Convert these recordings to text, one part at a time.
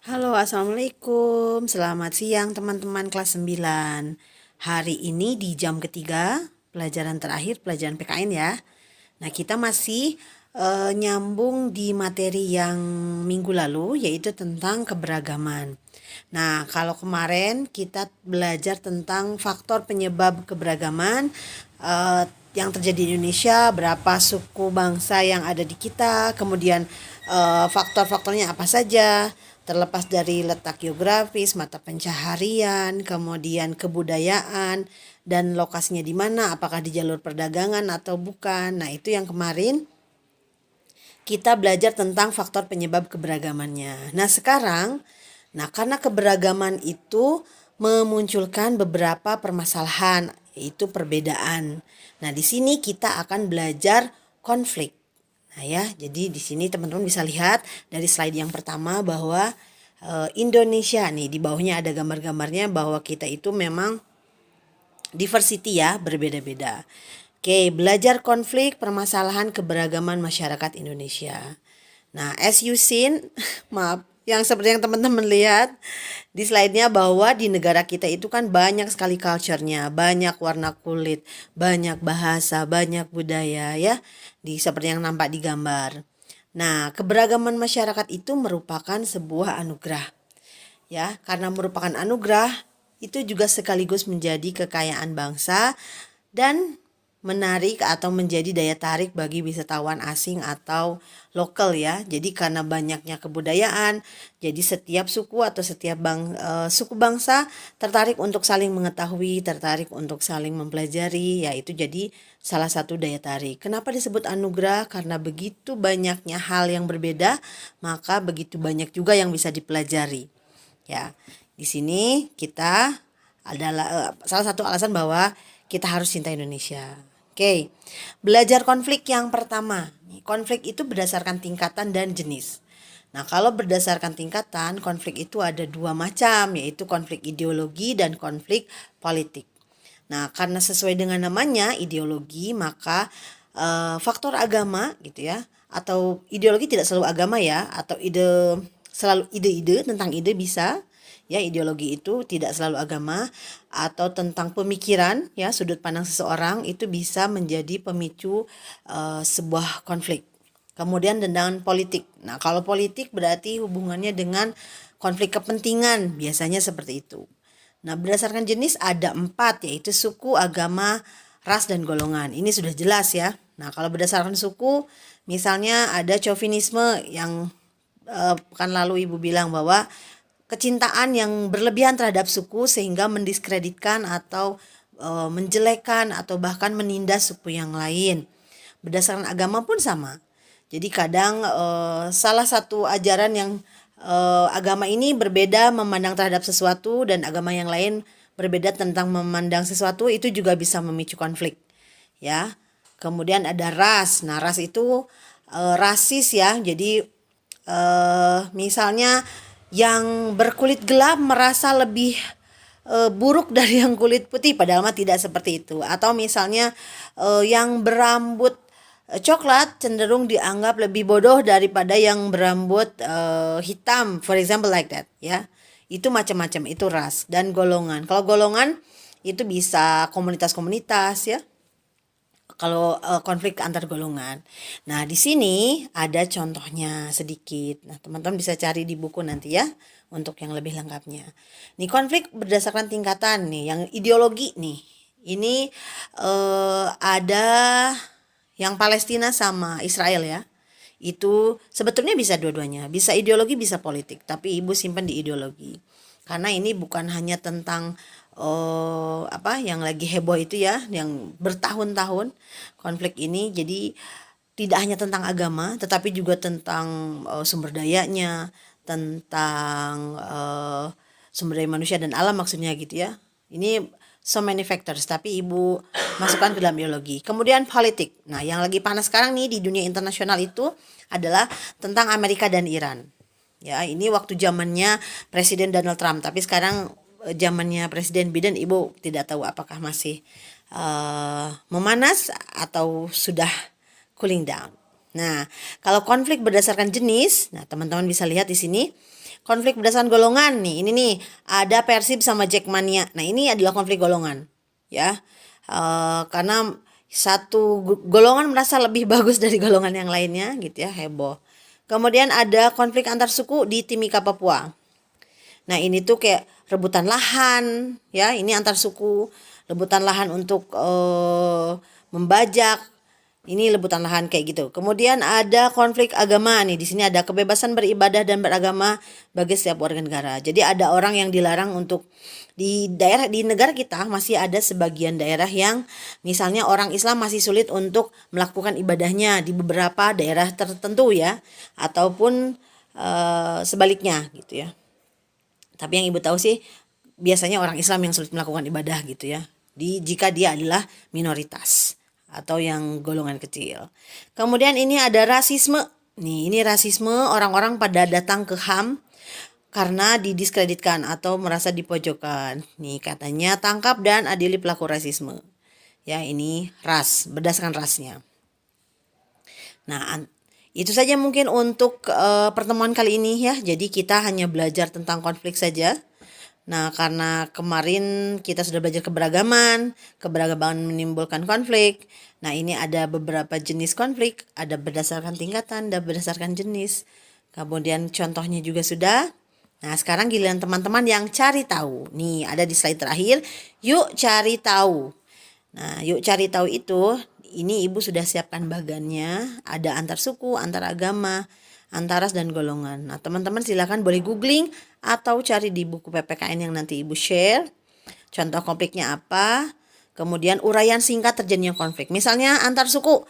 Halo, Assalamualaikum. Selamat siang teman-teman kelas 9. Hari ini di jam ketiga, pelajaran terakhir, pelajaran PKN ya. Nah, kita masih nyambung di materi yang minggu lalu, yaitu tentang keberagaman. Nah, kalau kemarin kita belajar tentang faktor penyebab keberagaman yang terjadi di Indonesia, berapa suku bangsa yang ada di kita, kemudian faktor-faktornya apa saja, terlepas dari letak geografis, mata pencaharian, kemudian kebudayaan, dan lokasinya di mana, apakah di jalur perdagangan atau bukan. Nah, itu yang kemarin kita belajar tentang faktor penyebab keberagamannya. Nah, sekarang, karena keberagaman itu memunculkan beberapa permasalahan, yaitu perbedaan. Nah, di sini kita akan belajar konflik. Nah, ya, jadi di sini teman-teman bisa lihat dari slide yang pertama bahwa Indonesia nih di bawahnya ada gambar-gambarnya bahwa kita itu memang diversity ya, berbeda-beda. Oke, belajar konflik permasalahan keberagaman masyarakat Indonesia. Nah, as you seen, maaf, yang seperti yang teman-teman lihat di slide-nya bahwa di negara kita itu kan banyak sekali culture-nya, banyak warna kulit, banyak bahasa, banyak budaya ya, seperti yang nampak di gambar. Nah, keberagaman masyarakat itu merupakan sebuah anugerah. Ya, karena merupakan anugerah, itu juga sekaligus menjadi kekayaan bangsa dan menarik atau menjadi daya tarik bagi wisatawan asing atau lokal ya. Jadi karena banyaknya kebudayaan, jadi setiap suku atau setiap suku bangsa tertarik untuk saling mengetahui, tertarik untuk saling mempelajari, ya itu jadi salah satu daya tarik. Kenapa disebut anugerah? Karena begitu banyaknya hal yang berbeda, maka begitu banyak juga yang bisa dipelajari. Ya, di sini kita adalah salah satu alasan bahwa kita harus cinta Indonesia. Oke, belajar konflik yang pertama. Konflik itu berdasarkan tingkatan dan jenis. Nah, kalau berdasarkan tingkatan, konflik itu ada dua macam, yaitu konflik ideologi dan konflik politik. Nah, karena sesuai dengan namanya ideologi, maka faktor agama gitu ya, atau ideologi tidak selalu agama ya, atau selalu ide-ide tentang ide bisa ya, ideologi itu tidak selalu agama, atau tentang pemikiran ya, sudut pandang seseorang itu bisa menjadi pemicu sebuah konflik. Kemudian dengan politik. Nah, kalau politik berarti hubungannya dengan konflik kepentingan, biasanya seperti itu. Nah, berdasarkan jenis ada 4, yaitu suku, agama, ras, dan golongan. Ini sudah jelas ya. Nah, kalau berdasarkan suku, misalnya ada chauvinisme yang pekan lalu Ibu bilang bahwa kecintaan yang berlebihan terhadap suku sehingga mendiskreditkan atau menjelekkan atau bahkan menindas suku yang lain. Berdasarkan agama pun sama. Jadi kadang salah satu ajaran yang agama ini berbeda memandang terhadap sesuatu dan agama yang lain berbeda tentang memandang sesuatu, itu juga bisa memicu konflik. Ya. Kemudian ada ras. Nah, ras itu rasis ya. Jadi misalnya yang berkulit gelap merasa lebih buruk dari yang kulit putih, padahal mah tidak seperti itu. Atau misalnya yang berambut coklat cenderung dianggap lebih bodoh daripada yang berambut hitam, for example like that ya. Itu macam-macam, itu ras dan golongan. Kalau golongan itu bisa komunitas-komunitas ya, kalau konflik antar golongan. Nah, di sini ada contohnya sedikit. Nah, teman-teman bisa cari di buku nanti ya untuk yang lebih lengkapnya. Nih, konflik berdasarkan tingkatan nih, yang ideologi nih. Ini ada yang Palestina sama Israel ya. Itu sebetulnya bisa dua-duanya, bisa ideologi, bisa politik, tapi Ibu simpan di ideologi. Karena ini bukan hanya tentang yang lagi heboh itu ya, yang bertahun-tahun konflik ini. Jadi tidak hanya tentang agama, tetapi juga tentang sumber dayanya, tentang sumber daya manusia dan alam maksudnya gitu ya. Ini so many factors, tapi Ibu masukkan ke dalam ideologi. Kemudian politik. Nah, yang lagi panas sekarang nih di dunia internasional itu adalah tentang Amerika dan Iran. Ya, ini waktu zamannya Presiden Donald Trump, tapi sekarang zamannya Presiden Biden, Ibu tidak tahu apakah masih memanas atau sudah cooling down. Nah, kalau konflik berdasarkan jenis, nah teman-teman bisa lihat di sini konflik berdasarkan golongan nih. Ini nih ada Persib sama Jackmania. Nah ini adalah konflik golongan ya. Karena satu golongan merasa lebih bagus dari golongan yang lainnya gitu ya, heboh. Kemudian ada konflik antar suku di Timika Papua. Nah ini tuh kayak rebutan lahan ya, ini antar suku, rebutan lahan untuk membajak. Ini rebutan lahan kayak gitu. Kemudian ada konflik agama nih. Di sini ada kebebasan beribadah dan beragama bagi setiap warga negara. Jadi ada orang yang dilarang untuk di negara kita masih ada sebagian daerah yang misalnya orang Islam masih sulit untuk melakukan ibadahnya di beberapa daerah tertentu ya, ataupun sebaliknya gitu ya. Tapi yang Ibu tahu sih biasanya orang Islam yang sulit melakukan ibadah gitu ya. Jika dia adalah minoritas atau yang golongan kecil. Kemudian ini ada rasisme. Nih, ini rasisme, orang-orang pada datang ke HAM karena didiskreditkan atau merasa dipojokkan. Nih, katanya tangkap dan adili pelaku rasisme. Ya, ini berdasarkan rasnya. Nah, itu saja mungkin untuk pertemuan kali ini ya. Jadi kita hanya belajar tentang konflik saja. Nah, karena kemarin kita sudah belajar keberagaman menimbulkan konflik. Nah, ini ada beberapa jenis konflik, ada berdasarkan tingkatan, ada berdasarkan jenis. Kemudian contohnya juga sudah. Nah, sekarang giliran teman-teman yang cari tahu. Nih, ada di slide terakhir. Yuk cari tahu. Nah, yuk cari tahu itu, ini Ibu sudah siapkan bagannya, ada antar suku, antar agama, antar ras dan golongan. Nah, teman-teman silakan boleh googling atau cari di buku PPKN yang nanti Ibu share. Contoh konfliknya apa? Kemudian uraian singkat terjadinya konflik. Misalnya antar suku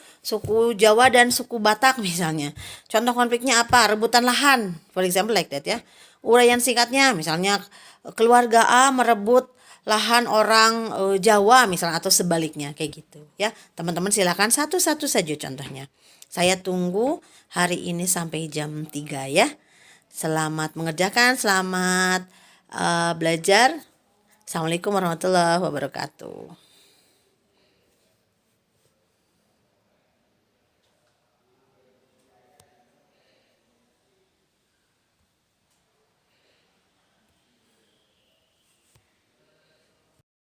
Jawa dan suku Batak misalnya. Contoh konfliknya apa? Rebutan lahan, for example like that ya. Uraian singkatnya misalnya keluarga A merebut lahan orang Jawa misalnya atau sebaliknya kayak gitu ya. Teman-teman silakan satu-satu saja contohnya. Saya tunggu hari ini sampai jam 3 ya. Selamat mengerjakan, selamat belajar. Assalamualaikum warahmatullahi wabarakatuh.